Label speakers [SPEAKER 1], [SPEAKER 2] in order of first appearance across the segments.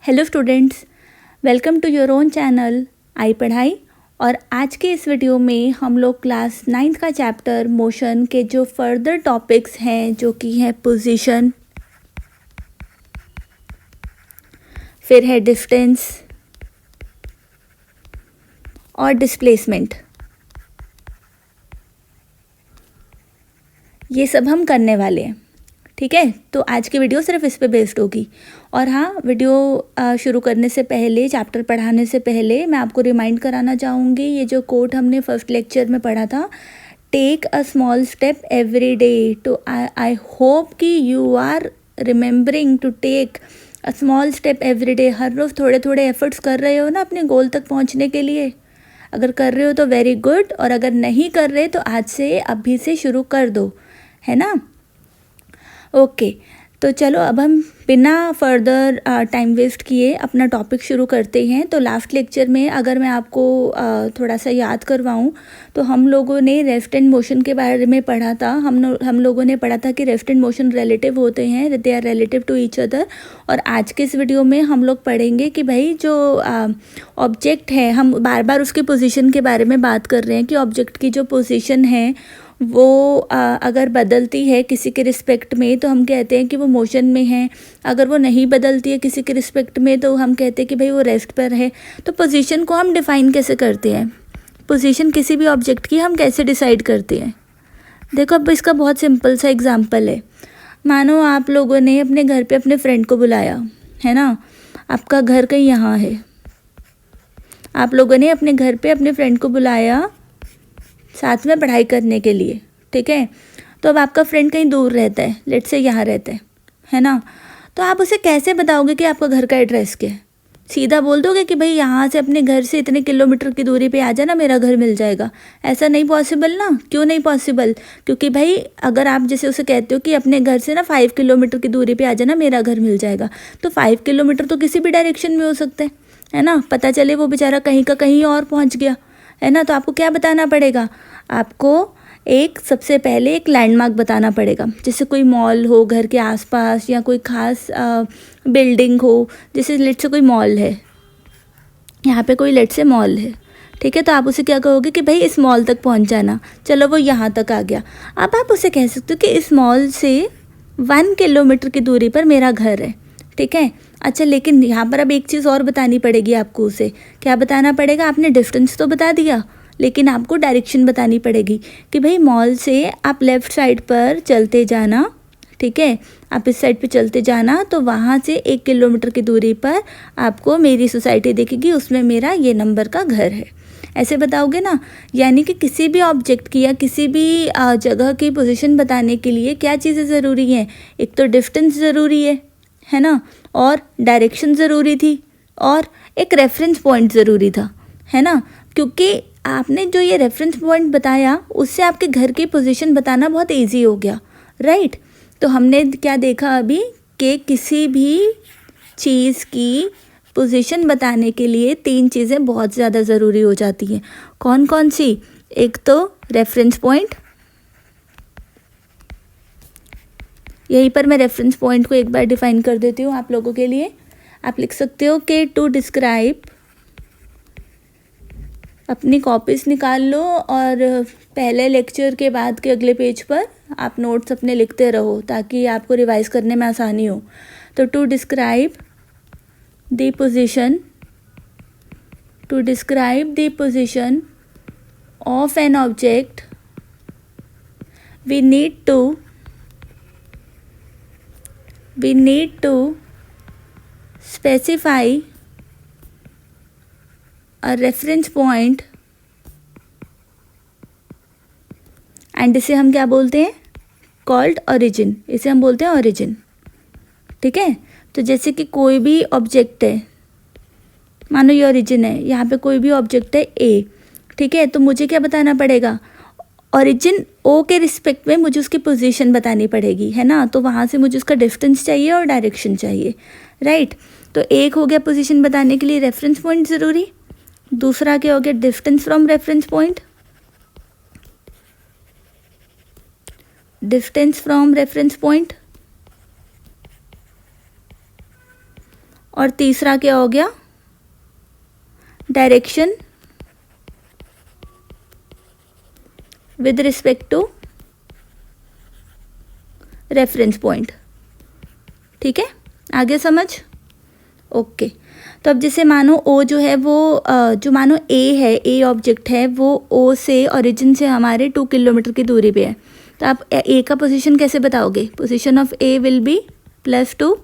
[SPEAKER 1] Hello students, welcome to your own channel I पढ़ाई। और आज के इस वीडियो में हम लोग क्लास 9th का चैप्टर मोशन के जो फर्दर टॉपिक्स हैं जो कि है पोजीशन, फिर है डिस्टेंस और डिस्प्लेसमेंट, ये सब हम करने वाले हैं। ठीक है, तो आज की वीडियो सिर्फ इस पे बेस्ड होगी। और हाँ, वीडियो शुरू करने से पहले, चैप्टर पढ़ाने से पहले मैं आपको रिमाइंड कराना चाहूँगी, ये जो कोट हमने फर्स्ट लेक्चर में पढ़ा था, take a small step every day. तो आई होप कि you are remembering to take a small step every day. हर रोज़ थोड़े थोड़े एफर्ट्स कर रहे हो ना अपने गोल तक पहुँचने के लिए। अगर कर रहे हो तो वेरी गुड, और अगर नहीं कर रहे तो आज से, अभी से शुरू कर दो, है ना। ओके, तो चलो अब हम बिना फर्दर टाइम वेस्ट किए अपना टॉपिक शुरू करते हैं। तो लास्ट लेक्चर में अगर मैं आपको थोड़ा सा याद करवाऊँ तो हम लोगों ने रेस्ट एंड मोशन के बारे में पढ़ा था। हम लोगों ने पढ़ा था कि रेस्ट एंड मोशन रिलेटिव होते हैं, they are relative to each other. और आज के इस वीडियो में हम लोग पढ़ेंगे कि भाई जो ऑब्जेक्ट है, हम बार बार उसकी पोजीशन के बारे में बात कर रहे हैं कि ऑब्जेक्ट की जो पोजीशन है वो अगर बदलती है किसी के रिस्पेक्ट में तो हम कहते हैं कि वो मोशन में है। अगर वो नहीं बदलती है किसी के रिस्पेक्ट में तो हम कहते हैं कि भाई वो रेस्ट पर है। तो पोजीशन को हम डिफ़ाइन कैसे करते हैं, पोजीशन किसी भी ऑब्जेक्ट की हम कैसे डिसाइड करते हैं। देखो, अब इसका बहुत सिंपल सा एग्जांपल है। मानो आप लोगों ने अपने घर पे अपने फ्रेंड को बुलाया, है ना। आपका घर कहीं यहाँ है, आप लोगों ने अपने घर पे अपने फ्रेंड को बुलाया साथ में पढ़ाई करने के लिए। ठीक है, तो अब आपका फ्रेंड कहीं दूर रहता है, लेट्स से यहाँ रहता है ना। तो आप उसे कैसे बताओगे कि आपका घर का एड्रेस क्या है? सीधा बोल दोगे कि भाई यहाँ से, अपने घर से इतने किलोमीटर की दूरी पे आ जाना, मेरा घर मिल जाएगा? ऐसा नहीं पॉसिबल ना। क्यों नहीं पॉसिबल? क्योंकि भाई अगर आप जैसे उसे कहते हो कि अपने घर से ना 5 किलोमीटर की दूरी पे आ जाना, मेरा घर मिल जाएगा, तो 5 किलोमीटर तो किसी भी डायरेक्शन में हो सकता है ना। पता चले वो बेचारा कहीं का कहीं और पहुँच गया, है ना। तो आपको क्या बताना पड़ेगा? आपको सबसे पहले एक लैंडमार्क बताना पड़ेगा। जैसे कोई मॉल हो घर के आसपास, या कोई ख़ास बिल्डिंग हो। जैसे लेट से कोई मॉल है, यहाँ पे कोई लेट से मॉल है, ठीक है। तो आप उसे क्या कहोगे कि भाई इस मॉल तक पहुँच जाना। चलो, वो यहाँ तक आ गया। अब आप उसे कह सकते हो कि इस मॉल से 1 किलोमीटर की दूरी पर मेरा घर है, ठीक है। अच्छा, लेकिन यहाँ पर अब एक चीज़ और बतानी पड़ेगी आपको। उसे क्या बताना पड़ेगा? आपने डिस्टेंस तो बता दिया, लेकिन आपको डायरेक्शन बतानी पड़ेगी कि भाई मॉल से आप लेफ़्ट साइड पर चलते जाना, ठीक है। आप इस साइड पे चलते जाना, तो वहाँ से 1 किलोमीटर की दूरी पर आपको मेरी सोसाइटी दिखेगी, उसमें मेरा ये नंबर का घर है। ऐसे बताओगे ना। यानी कि किसी भी ऑब्जेक्ट की या किसी भी जगह की पोजीशन बताने के लिए क्या चीज़ें ज़रूरी हैं? एक तो डिस्टेंस ज़रूरी है ना, और डायरेक्शन ज़रूरी थी, और एक रेफरेंस पॉइंट ज़रूरी था, है ना। क्योंकि आपने जो ये रेफरेंस पॉइंट बताया, उससे आपके घर की पोजीशन बताना बहुत इजी हो गया, राइट। तो हमने क्या देखा अभी कि किसी भी चीज़ की पोजीशन बताने के लिए 3 चीज़ें बहुत ज़्यादा ज़रूरी हो जाती हैं। कौन कौन सी? एक तो रेफरेंस पॉइंट, यहीं पर मैं रेफरेंस पॉइंट को एक बार डिफाइन कर देती हूँ आप लोगों के लिए। आप लिख सकते हो कि टू डिस्क्राइब, अपनी कॉपीज़ निकाल लो और पहले लेक्चर के बाद के अगले पेज पर आप नोट्स अपने लिखते रहो ताकि आपको रिवाइज करने में आसानी हो। तो to describe the position, to describe the position of an object we need to specify a reference point, and इसे हम क्या बोलते हैं? Called origin. इसे हम बोलते हैं ओरिजिन, ठीक है। तो जैसे कि कोई भी ऑब्जेक्ट है, मानो ये ओरिजिन है, यहाँ पे कोई भी ऑब्जेक्ट है ए, ठीक है। तो मुझे क्या बताना पड़ेगा? ओरिजिन ओ के रिस्पेक्ट में मुझे उसकी पोजीशन बतानी पड़ेगी, है ना। तो वहाँ से मुझे उसका डिस्टेंस चाहिए और डायरेक्शन चाहिए, राइट। तो एक हो गया पोजीशन बताने के लिए रेफरेंस पॉइंट ज़रूरी। दूसरा क्या हो गया? Distance from reference point, distance from reference point. और तीसरा क्या हो गया, direction with respect to reference point. ठीक है, आगे समझ। ओके, तो अब जैसे मानो ओ जो है वो जो मानो ए है, ए ऑब्जेक्ट है, वो ओ से ओरिजिन से हमारे 2 किलोमीटर की दूरी पे है। तो आप ए का पोजीशन कैसे बताओगे, position of A will be +2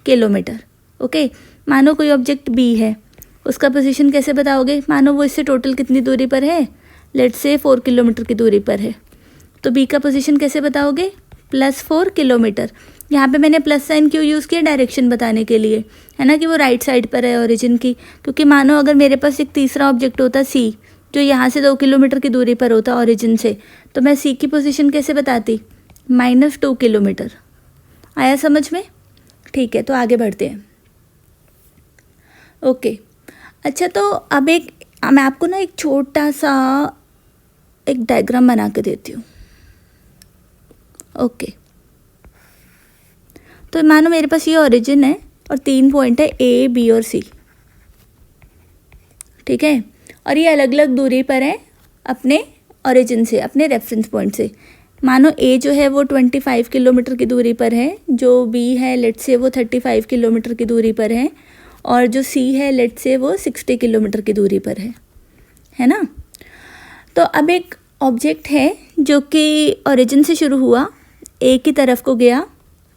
[SPEAKER 1] kilometre. Okay, मानो कोई ऑब्जेक्ट बी है, उसका पोजीशन कैसे बताओगे, मानो वो इससे टोटल कितनी दूरी पर है, लेट्स से 4 किलोमीटर की दूरी पर है, तो बी का पोजीशन कैसे बताओगे, +4 किलोमीटर। यहाँ पे मैंने प्लस साइन क्यों यूज़ किया, डायरेक्शन बताने के लिए, है ना, कि वो राइट साइड पर है ओरिजिन की। क्योंकि मानो अगर मेरे पास एक तीसरा ऑब्जेक्ट होता सी, जो यहाँ से 2 किलोमीटर की दूरी पर होता ओरिजिन से, तो मैं सी की पोजीशन कैसे बताती, -2 किलोमीटर। आया समझ में। ठीक है, तो आगे बढ़ते हैं। ओके, अच्छा, तो अब मैं आपको ना एक छोटा सा एक डायग्राम बना के देती हूँ। ओके, तो मानो मेरे पास ये ओरिजिन है और 3 पॉइंट है ए, बी और सी। ठीक है, और ये अलग अलग दूरी पर है अपने ओरिजिन से, अपने रेफरेंस पॉइंट से। मानो ए जो है वो 25 किलोमीटर की दूरी पर है, जो बी है लेट्स से वो 35 किलोमीटर की दूरी पर है, और जो सी है लेट्स से वो 60 किलोमीटर की दूरी पर है ना। तो अब एक ऑब्जेक्ट है जो कि ओरिजिन से शुरू हुआ, ए की तरफ को गया,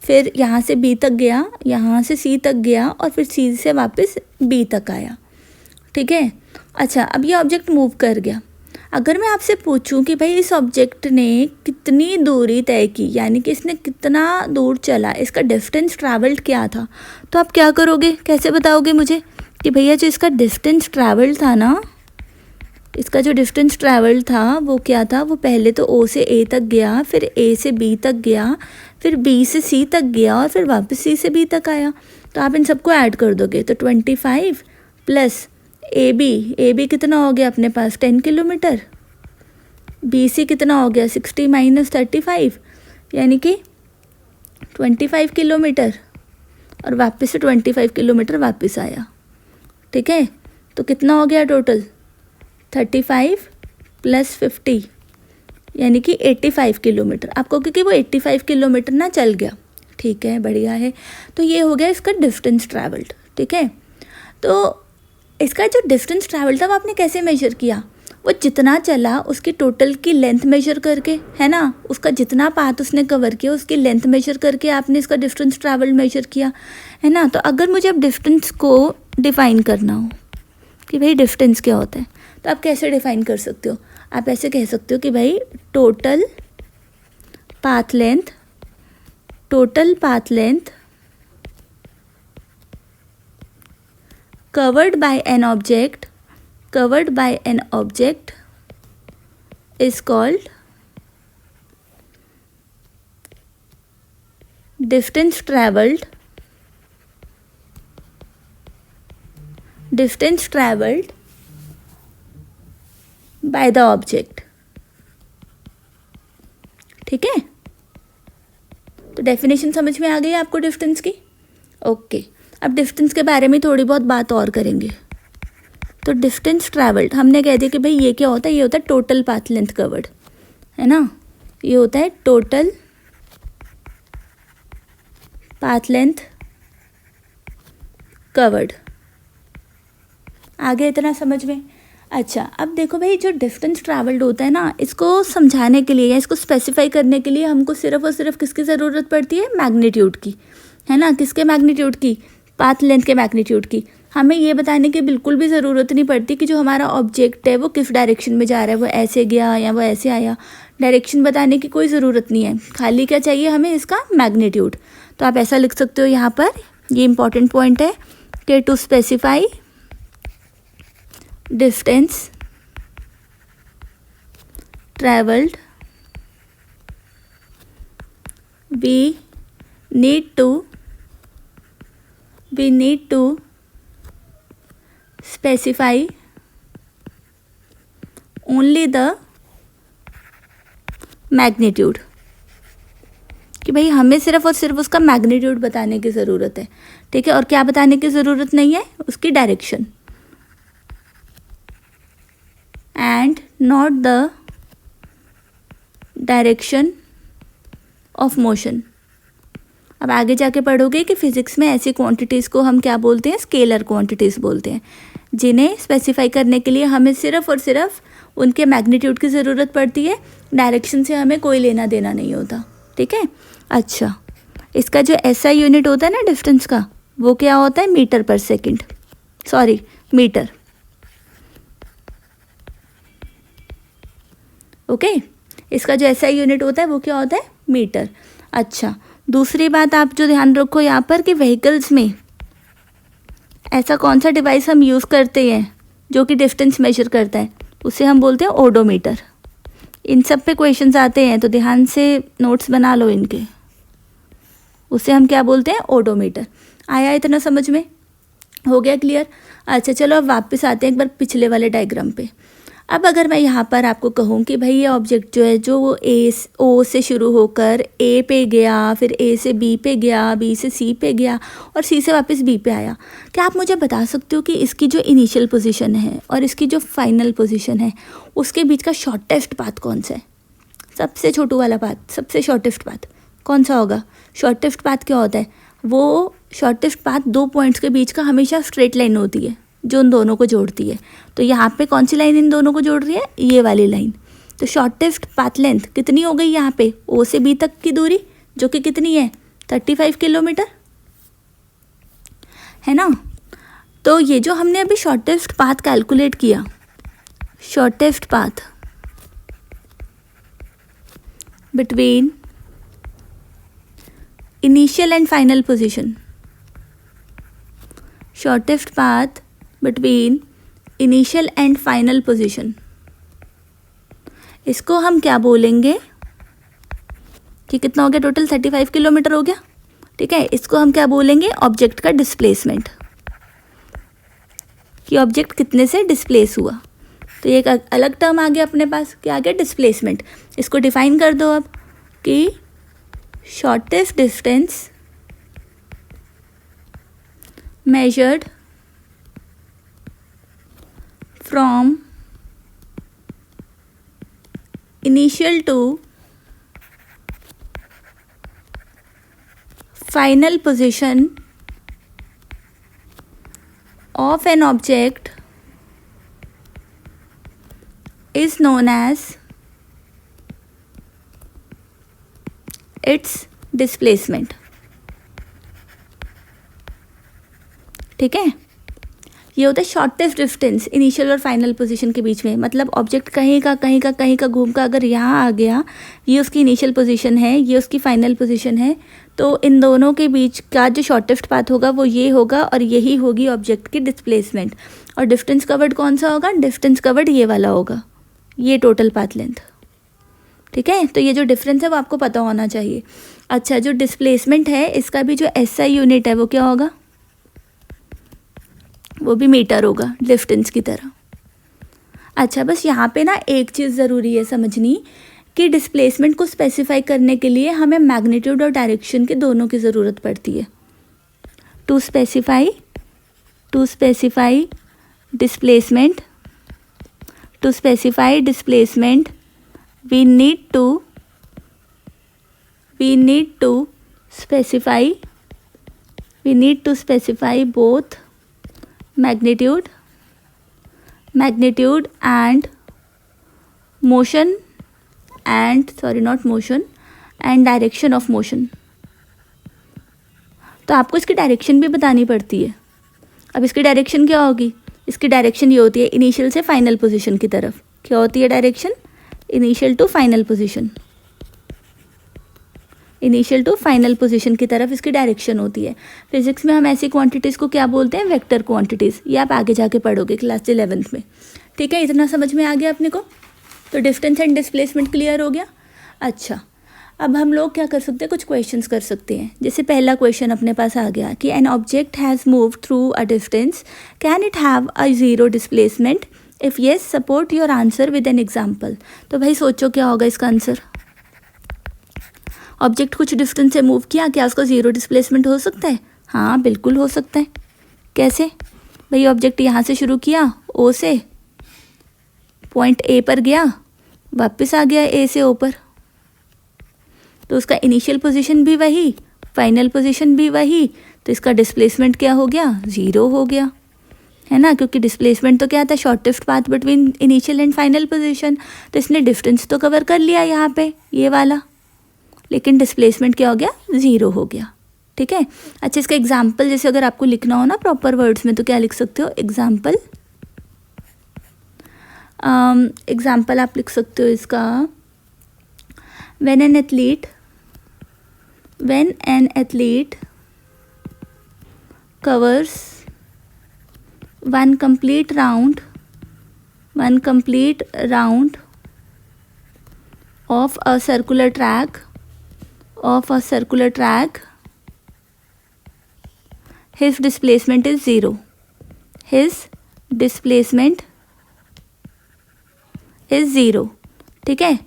[SPEAKER 1] फिर यहाँ से बी तक गया, यहाँ से सी तक गया, और फिर सी से वापस बी तक आया। ठीक है, अच्छा, अब ये ऑब्जेक्ट मूव कर गया। अगर मैं आपसे पूछूं कि भाई इस ऑब्जेक्ट ने कितनी दूरी तय की, यानी कि इसने कितना दूर चला, इसका डिस्टेंस ट्रैवल्ड क्या था, तो आप क्या करोगे, कैसे बताओगे मुझे कि भैया जो इसका डिस्टेंस ट्रैवल्ड था ना, इसका जो डिस्टेंस ट्रैवल था वो क्या था, वो पहले तो ओ से ए तक गया, फिर ए से बी तक गया, फिर बी से सी तक गया, और फिर वापस सी से बी तक आया। तो आप इन सबको ऐड कर दोगे तो 25 प्लस ए बी कितना हो गया अपने पास, 10 किलोमीटर। बी सी कितना हो गया, 60 - 35, यानी कि 25 किलोमीटर, और वापस से 25 किलोमीटर वापस आया। ठीक है, तो कितना हो गया टोटल, 35 + 50, यानी कि 85 किलोमीटर। आपको क्योंकि वो 85 किलोमीटर ना चल गया। ठीक है, बढ़िया है। तो ये हो गया इसका डिस्टेंस ट्रैवल्ड। ठीक है, तो इसका जो डिस्टेंस ट्रैवल था वो आपने कैसे मेजर किया, वो जितना चला उसकी टोटल की लेंथ मेजर करके, है ना, उसका जितना पाथ उसने कवर किया उसकी लेंथ मेजर करके आपने इसका डिस्टेंस ट्रैवल मेजर किया, है ना। तो अगर मुझे अब डिस्टेंस को डिफाइन करना हो कि भाई डिस्टेंस क्या होता है, तो आप कैसे डिफाइन कर सकते हो, आप ऐसे कह सकते हो कि भाई total path length covered by an object is called distance traveled by the object। ठीक है, तो डेफिनेशन समझ में आ गई आपको डिस्टेंस की। ओके, अब डिस्टेंस के बारे में थोड़ी बहुत बात और करेंगे। तो डिस्टेंस ट्रैवल्ड हमने कह दिया कि भाई ये क्या होता है, ये होता है टोटल पाथ लेंथ कवर्ड, है ना, ये होता है टोटल पाथ लेंथ कवर्ड। आगे इतना समझ में। अच्छा, अब देखो भाई जो डिस्टेंस ट्रैवल्ड होता है ना, इसको समझाने के लिए या इसको स्पेसिफाई करने के लिए हमको सिर्फ और सिर्फ किसकी ज़रूरत पड़ती है, मैग्नीट्यूड की, है ना। किसके मैग्नीट्यूड की, पाथ लेंथ के मैग्नीट्यूड की। हमें ये बताने की बिल्कुल भी ज़रूरत नहीं पड़ती कि जो हमारा ऑब्जेक्ट है वो किस डायरेक्शन में जा रहा है, वो ऐसे गया या वो ऐसे आया। डायरेक्शन बताने की कोई ज़रूरत नहीं है, खाली क्या चाहिए हमें, इसका मैग्नीट्यूड। तो आप ऐसा लिख सकते हो यहाँ पर, ये इंपॉर्टेंट पॉइंट है कि to specify distance traveled we need to specify only the magnitude, कि भाई हमें सिर्फ और सिर्फ उसका मैग्नीट्यूड बताने की ज़रूरत है, ठीक है, और क्या बताने की ज़रूरत नहीं है, उसकी direction, and not the direction of motion. अब आगे जाके पढ़ोगे कि फिज़िक्स में ऐसी क्वांटिटीज़ को हम क्या बोलते हैं, स्केलर क्वांटिटीज़ बोलते हैं, जिन्हें स्पेसिफाई करने के लिए हमें सिर्फ और सिर्फ उनके मैग्नीट्यूड की ज़रूरत पड़ती है, डायरेक्शन से हमें कोई लेना देना नहीं होता, ठीक है। अच्छा, इसका जो एसआई यूनिट होता है ना डिस्टेंस का, वो क्या होता है, मीटर पर सेकंड, सॉरी मीटर, ओके। इसका जो एसआई यूनिट होता है वो क्या होता है, मीटर। अच्छा, दूसरी बात आप जो ध्यान रखो यहाँ पर कि व्हीकल्स में ऐसा कौन सा डिवाइस हम यूज़ करते हैं जो कि डिस्टेंस मेजर करता है, उसे हम बोलते हैं ओडोमीटर। इन सब पे क्वेश्चंस आते हैं तो ध्यान से नोट्स बना लो इनके। उसे हम क्या बोलते हैं, ओडोमीटर। आया इतना समझ में, हो गया क्लियर। अच्छा चलो अब वापस आते हैं एक बार पिछले वाले डायग्राम पे। अब अगर मैं यहाँ पर आपको कहूँ कि भाई ये ऑब्जेक्ट जो है जो वो ओ से शुरू होकर ए पे गया, फिर ए से बी पे गया, बी से सी पे गया और सी से वापस बी पे आया, क्या आप मुझे बता सकते हो कि इसकी जो इनिशियल पोजीशन है और इसकी जो फाइनल पोजीशन है उसके बीच का शॉर्टेस्ट पाथ कौन सा है? सबसे छोटू वाला पाथ, सबसे शॉर्टेस्ट पाथ कौन सा होगा? शॉर्टेस्ट पाथ क्या होता है? वो शॉर्टेस्ट पाथ दो पॉइंट्स के बीच का हमेशा स्ट्रेट लाइन होती है जो उन दोनों को जोड़ती है। तो यहाँ पे कौन सी लाइन इन दोनों को जोड़ रही है? ये वाली लाइन। तो शॉर्टेस्ट पाथ लेंथ कितनी हो गई यहाँ पे? ओ से बी तक की दूरी जो कि कितनी है? 35 किलोमीटर, है ना। तो ये जो हमने अभी शॉर्टेस्ट पाथ कैलकुलेट किया, shortest path between initial and final position, shortest path between initial and final position, इसको हम क्या बोलेंगे कि कितना हो गया टोटल? 35 किलोमीटर हो गया, ठीक है। इसको हम क्या बोलेंगे? ऑब्जेक्ट का डिस्प्लेसमेंट, कि ऑब्जेक्ट कितने से डिस्प्लेस हुआ। तो ये एक अलग टर्म आ गया अपने पास, क्या आ गया? डिस्प्लेसमेंट। इसको डिफाइन कर दो अब कि shortest distance measured from initial to final position of an object is known as its displacement, ठीक है। ये होता है शॉर्टेस्ट डिस्टेंस इनिशियल और फाइनल पोजीशन के बीच में। मतलब ऑब्जेक्ट कहीं का घूम का अगर यहाँ आ गया, ये उसकी इनिशियल पोजीशन है, ये उसकी फाइनल पोजीशन है, तो इन दोनों के बीच का जो शॉर्टेस्ट पाथ होगा वो ये होगा और यही होगी ऑब्जेक्ट की डिस्प्लेसमेंट। और डिस्टेंस कवर्ड कौन सा होगा? डिस्टेंस कवर्ड ये वाला होगा, ये टोटल पाथ लेंथ, ठीक है। तो ये जो डिफरेंस है वो आपको पता होना चाहिए। अच्छा, जो डिस्प्लेसमेंट है इसका भी जो एसआई यूनिट है वो क्या होगा? वो भी मीटर होगा, डिस्टेंस की तरह। अच्छा, बस यहाँ पे ना एक चीज़ ज़रूरी है समझनी कि डिस्प्लेसमेंट को स्पेसिफाई करने के लिए हमें मैग्नीट्यूड और डायरेक्शन के दोनों की ज़रूरत पड़ती है। To specify displacement, to specify displacement we need to specify both magnitude and motion and direction of motion। तो आपको इसकी डायरेक्शन भी बतानी पड़ती है। अब इसकी डायरेक्शन क्या होगी? इसकी डायरेक्शन ये होती है इनिशियल से फाइनल पोजीशन की तरफ। क्या होती है direction? Initial to final position, initial to final position की तरफ इसकी डायरेक्शन होती है। फिजिक्स में हम ऐसी क्वांटिटीज़ को क्या बोलते हैं? Vector quantities. ये आप आगे जाके पढ़ोगे क्लास 11th में, ठीक है। इतना समझ में आ गया अपने को? तो डिस्टेंस एंड डिस्प्लेसमेंट क्लियर हो गया। अच्छा, अब हम लोग क्या कर सकते हैं? कुछ क्वेश्चंस कर सकते हैं। जैसे पहला क्वेश्चन अपने पास आ गया कि an object has moved through a distance, can it have a zero displacement? If yes, support your answer with an example. तो भाई सोचो क्या होगा इसका आंसर। ऑब्जेक्ट कुछ डिस्टेंस से मूव किया, क्या उसका ज़ीरो डिस्प्लेसमेंट हो सकता है? हाँ बिल्कुल हो सकता है। कैसे भाई? ऑब्जेक्ट यहाँ से शुरू किया ओ से, पॉइंट ए पर गया, वापस आ गया ए से ओ पर, तो उसका इनिशियल पोजीशन भी वही, फाइनल पोजीशन भी वही, तो इसका डिस्प्लेसमेंट क्या हो गया? ज़ीरो हो गया, है ना, क्योंकि डिस्प्लेसमेंट तो क्या था? Shortest path between initial and final position, तो इसने डिस्टेंस तो कवर कर लिया यहाँ पे ये वाला, लेकिन डिस्प्लेसमेंट क्या हो गया? ज़ीरो हो गया। ठीक है। अच्छा, इसका एग्जाम्पल जैसे अगर आपको लिखना हो ना प्रॉपर वर्ड्स में, तो क्या लिख सकते हो? एग्जाम्पल, एग्जाम्पल आप लिख सकते हो इसका, when an athlete covers one complete round of a circular track, his displacement is zero. ठीक है।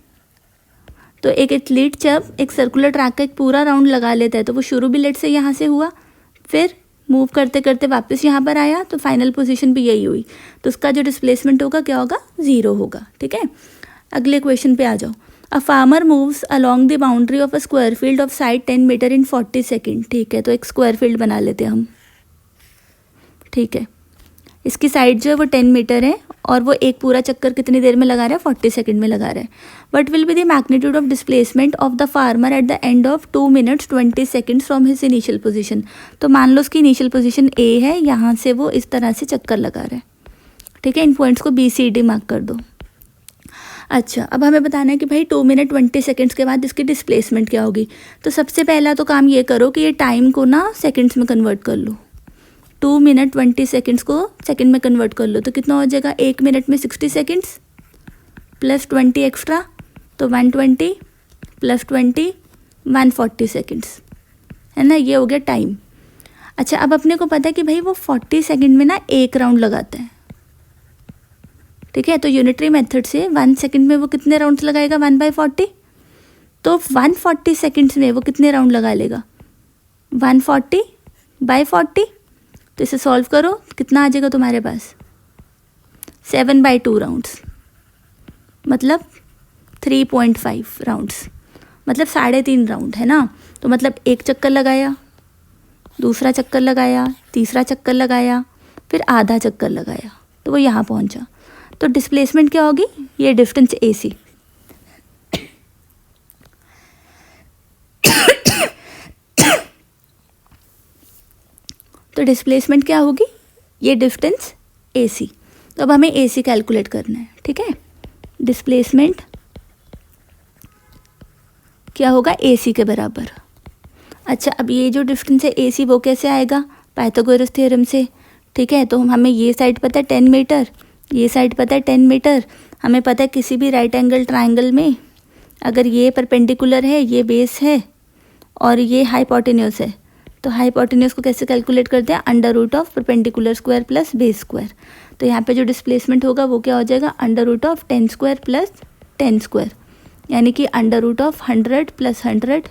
[SPEAKER 1] तो एक एथलीट जब एक सर्कुलर ट्रैक का एक पूरा राउंड लगा लेता है, तो वो शुरू भी लेट से यहाँ से हुआ, फिर मूव करते करते वापस यहाँ पर आया, तो फाइनल पोजीशन भी यही हुई, तो उसका जो डिस्प्लेसमेंट होगा क्या होगा? ज़ीरो होगा। ठीक है। अगले क्वेश्चन पे आ जाओ। A farmer moves along the boundary of a square field of side 10 metre in 40 second. ठीक है, तो एक स्क्वायर फील्ड बना लेते हैं हम। ठीक है, इसकी साइड जो है वो 10 मीटर है, और वो एक पूरा चक्कर कितनी देर में लगा रहा है? 40 सेकेंड में लगा रहा है। What will be the magnitude of displacement of the farmer at the end of 2 minutes 20 seconds from his initial position. तो मान लो उसकी इनिशियल पोजीशन ए है, यहाँ से वो इस तरह से चक्कर लगा रहा है। ठीक है, इन पॉइंट्स को BCD मार्क कर दो। अच्छा, अब हमें बताना है कि भाई 2 मिनट 20 सेकेंड्स के बाद इसकी डिस्प्लेसमेंट क्या होगी। तो सबसे पहला तो काम ये करो कि ये टाइम को ना सेकेंड्स में कन्वर्ट कर लो। 2 मिनट 20 सेकेंड्स को सेकेंड में कन्वर्ट कर लो, तो कितना हो जाएगा? 1 मिनट में 60 सेकेंड्स प्लस 20 एक्स्ट्रा, तो 120 प्लस 20 140 सेकेंड्स, है ना, ये हो गया टाइम। अच्छा, अब अपने को पता है कि भाई वो 40 सेकेंड में ना एक राउंड लगाता है। ठीक है, तो यूनिटरी मेथड से 1 सेकेंड में वो कितने राउंड्स लगाएगा? 1/40, तो 140 सेकेंड्स में वो कितने राउंड लगा लेगा? 140/40, तो इसे सॉल्व करो, कितना आ जाएगा तुम्हारे पास? 7/2 राउंड्स, मतलब 3.5 राउंड्स, मतलब 3.5 राउंड, है ना। तो मतलब एक चक्कर लगाया, दूसरा चक्कर लगाया, तीसरा चक्कर लगाया, फिर आधा चक्कर लगाया, तो वो यहाँ पहुँचा। तो डिस्प्लेसमेंट क्या होगी? ये डिस्टेंस AC। तो डिस्प्लेसमेंट क्या होगी? ये डिस्टेंस AC। तो अब हमें AC कैलकुलेट करना है। ठीक है, डिस्प्लेसमेंट क्या होगा? AC के बराबर। अच्छा, अब ये जो डिस्टेंस है AC, वो कैसे आएगा? पाइथागोरस थ्योरम से। ठीक है, तो हमें ये साइड पता है 10 मीटर, ये साइड पता है 10 मीटर। हमें पता है किसी भी राइट एंगल ट्राइंगल में अगर ये परपेंडिकुलर है, ये बेस है, और ये हाइपोटेन्यूस है, तो हाइपोटेन्यूस को कैसे कैलकुलेट करते हैं? √Of perpendicular square plus base square. तो यहाँ पे जो डिस्प्लेसमेंट होगा वो क्या हो जाएगा? √ऑफ 10 स्क्वायर प्लस 10 स्क्वायर, यानी कि √ऑफ 100 प्लस 100,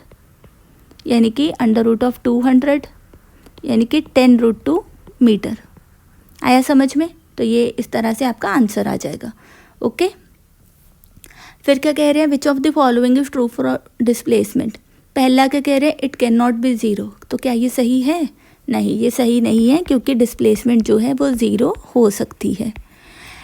[SPEAKER 1] यानी कि √ऑफ 200, यानी कि 10√2 मीटर। आया समझ में? तो ये इस तरह से आपका आंसर आ जाएगा। ओके, फिर क्या कह रहे हैं? Which of the following is true for displacement. पहला क्या कह रहे हैं? It can not be zero. तो क्या ये सही है? नहीं, ये सही नहीं है, क्योंकि डिस्प्लेसमेंट जो है वो ज़ीरो हो सकती है।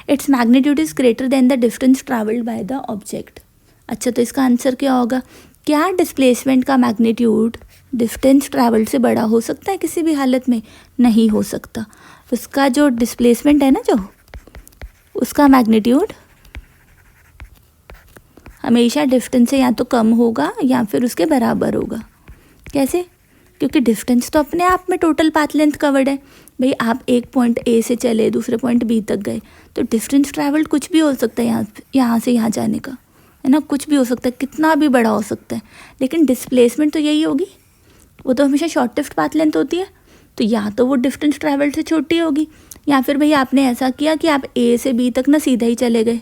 [SPEAKER 1] Its magnitude is greater than the distance travelled by the object. अच्छा, तो इसका आंसर क्या होगा? क्या डिस्प्लेसमेंट का मैग्नीट्यूड डिस्टेंस ट्रैवल्ड से बड़ा हो सकता है किसी भी हालत में? नहीं हो सकता। उसका जो डिस्प्लेसमेंट है ना, जो उसका मैग्नीट्यूड हमेशा डिस्टेंस से या तो कम होगा या फिर उसके बराबर होगा। कैसे? क्योंकि डिस्टेंस तो अपने आप में टोटल पाथ लेंथ कवर्ड है। भाई आप एक पॉइंट A से चले, दूसरे पॉइंट B तक गए, तो डिस्टेंस ट्रैवल्ड कुछ भी हो सकता है, यहाँ से यहाँ जाने का, है ना, कुछ भी हो सकता है, कितना भी बड़ा हो सकता है। लेकिन डिस्प्लेसमेंट तो यही होगी, वो तो हमेशा शॉर्टेस्ट पाथ लेंथ होती है। तो या तो वो डिस्टेंस ट्रैवल्ड से छोटी होगी, या फिर भाई आपने ऐसा किया कि आप A से B तक ना सीधा ही चले गए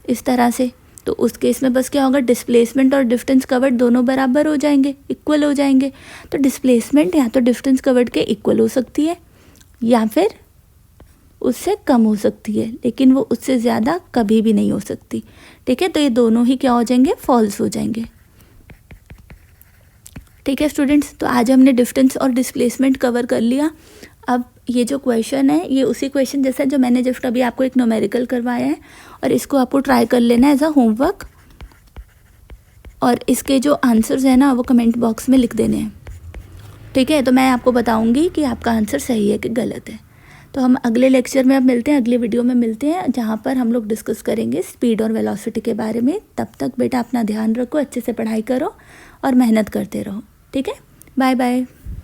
[SPEAKER 1] इस तरह से, तो उस केस में बस क्या होगा, डिस्प्लेसमेंट और डिस्टेंस कवर्ड दोनों बराबर हो जाएंगे, इक्वल हो जाएंगे। तो डिस्प्लेसमेंट या तो डिस्टेंस कवर्ड के इक्वल हो सकती है या फिर उससे कम हो सकती है, लेकिन वो उससे ज़्यादा कभी भी नहीं हो सकती। ठीक है, तो ये दोनों ही क्या हो जाएंगे, फॉल्स हो जाएंगे। ठीक है स्टूडेंट्स, तो आज हमने डिस्टेंस और डिस्प्लेसमेंट कवर कर लिया। अब ये जो क्वेश्चन है ये उसी क्वेश्चन जैसा जो मैंने जस्ट अभी आपको एक न्यूमेरिकल करवाया है, और इसको आपको ट्राई कर लेना है एज अ होमवर्क, और इसके जो आंसर्स हैं ना वो कमेंट बॉक्स में लिख देने हैं। ठीक है, तो मैं आपको बताऊंगी कि आपका आंसर सही है कि गलत है। तो हम अगले लेक्चर में अब मिलते हैं, अगले वीडियो में मिलते हैं, जहाँ पर हम लोग डिस्कस करेंगे स्पीड और वेलोसिटी के बारे में। तब तक बेटा अपना ध्यान रखो, अच्छे से पढ़ाई करो और मेहनत करते रहो। ठीक है, बाय बाय।